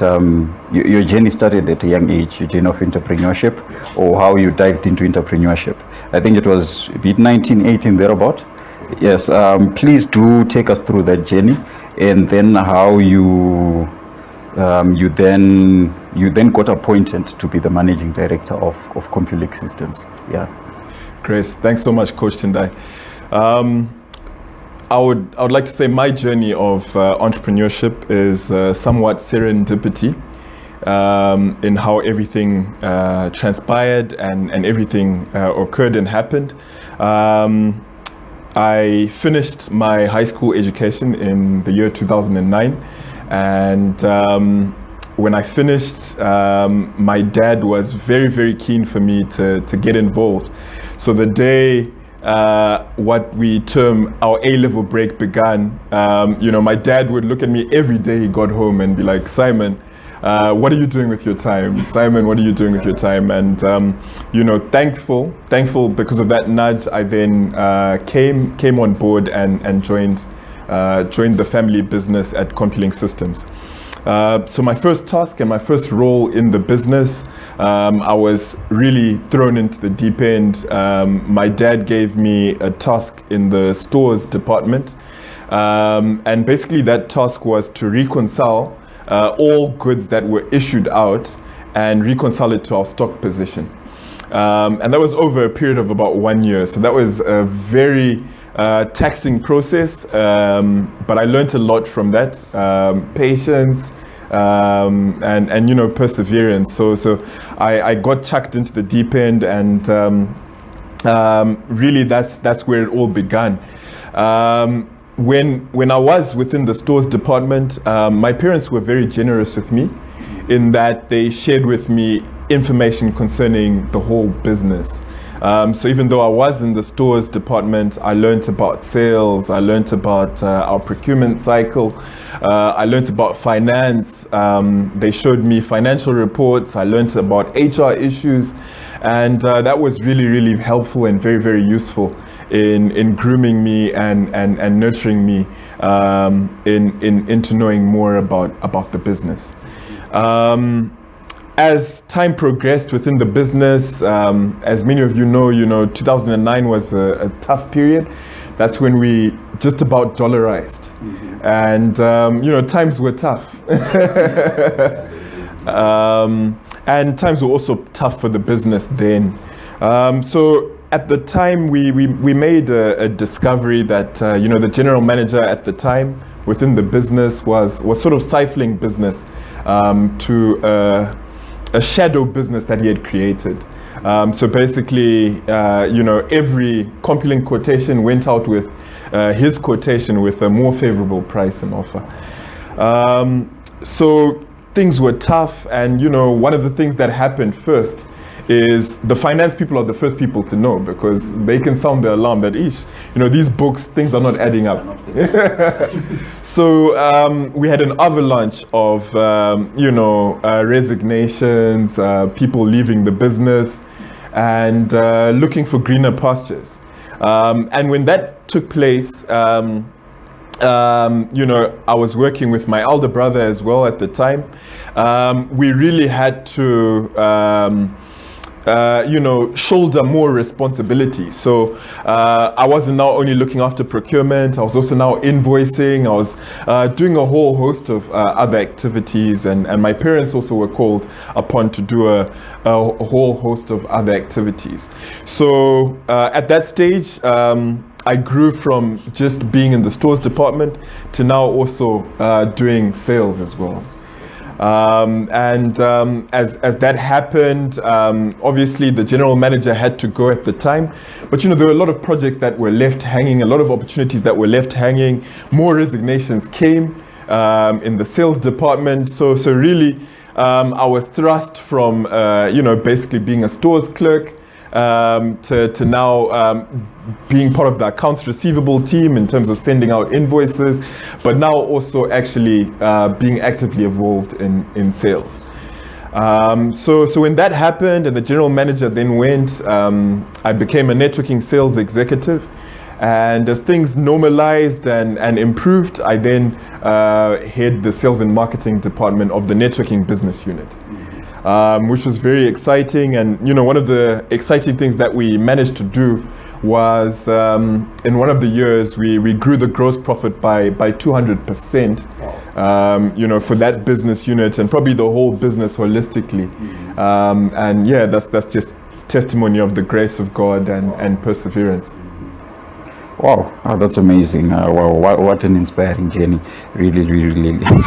your journey started at a young age, your journey of entrepreneurship, or how you dived into entrepreneurship. I think it was a bit 1918 thereabout. Yes, please do take us through that journey, and then how you then got appointed to be the managing director of Compulink Systems. Yeah. Great. Thanks so much, Coach Tendai. I would like to say my journey of entrepreneurship is somewhat serendipity in how everything transpired and everything occurred and happened. I finished my high school education in the year 2009, and when I finished, my dad was very, very keen for me to get involved. So the day what we term our A-level break began, my dad would look at me every day he got home and be like, Simon, what are you doing with your time? Simon, what are you doing with your time? And, thankful because of that nudge, I then came on board and joined the family business at Compulink Systems. So my first task and my first role in the business, I was really thrown into the deep end. My dad gave me a task in the stores department, and basically that task was to reconcile all goods that were issued out and reconcile it to our stock position. And that was over a period of about 1 year. So that was a very taxing process, but I learned a lot from that, patience and perseverance. So I got chucked into the deep end, and really that's where it all began. When I was within the stores department, my parents were very generous with me in that they shared with me information concerning the whole business. So even though I was in the stores department, I learned about sales, I learned about our procurement cycle, I learned about finance, they showed me financial reports, I learned about HR issues, and that was really, really helpful and very, very useful in grooming me and nurturing me into knowing more about the business. As time progressed within the business, as many of you know, 2009 was a tough period. That's when we just about dollarized. Mm-hmm. And, times were tough. And times were also tough for the business then. So at the time, we made a discovery that, the general manager at the time within the business was sort of stifling business to a shadow business that he had created. So basically, every Compulink quotation went out with his quotation with a more favorable price and offer. So things were tough, and one of the things that happened first is the finance people are the first people to know, because they can sound the alarm that these books, things are not adding up. So we had an avalanche of resignations, people leaving the business and looking for greener pastures. And when that took place, I was working with my elder brother as well at the time. We really had to shoulder more responsibility. So I wasn't now only looking after procurement, I was also now invoicing, I was doing a whole host of other activities, and my parents also were called upon to do a whole host of other activities. So at that stage, I grew from just being in the stores department to now also doing sales as well. As that happened, obviously the general manager had to go at the time, but there were a lot of projects that were left hanging, a lot of opportunities that were left hanging. More resignations came in the sales department. So really, I was thrust from basically being a stores clerk to now being part of the accounts receivable team in terms of sending out invoices, but now also actually being actively involved in sales. So when that happened and the general manager then went, I became a networking sales executive. And as things normalized and improved, I then head the sales and marketing department of the networking business unit. Which was very exciting. And one of the exciting things that we managed to do was in one of the years we grew the gross profit by 200%. For that business unit and probably the whole business holistically. And yeah, that's just testimony of the grace of God and perseverance. Wow, oh, that's amazing. Wow, what an inspiring journey. Really, really, really.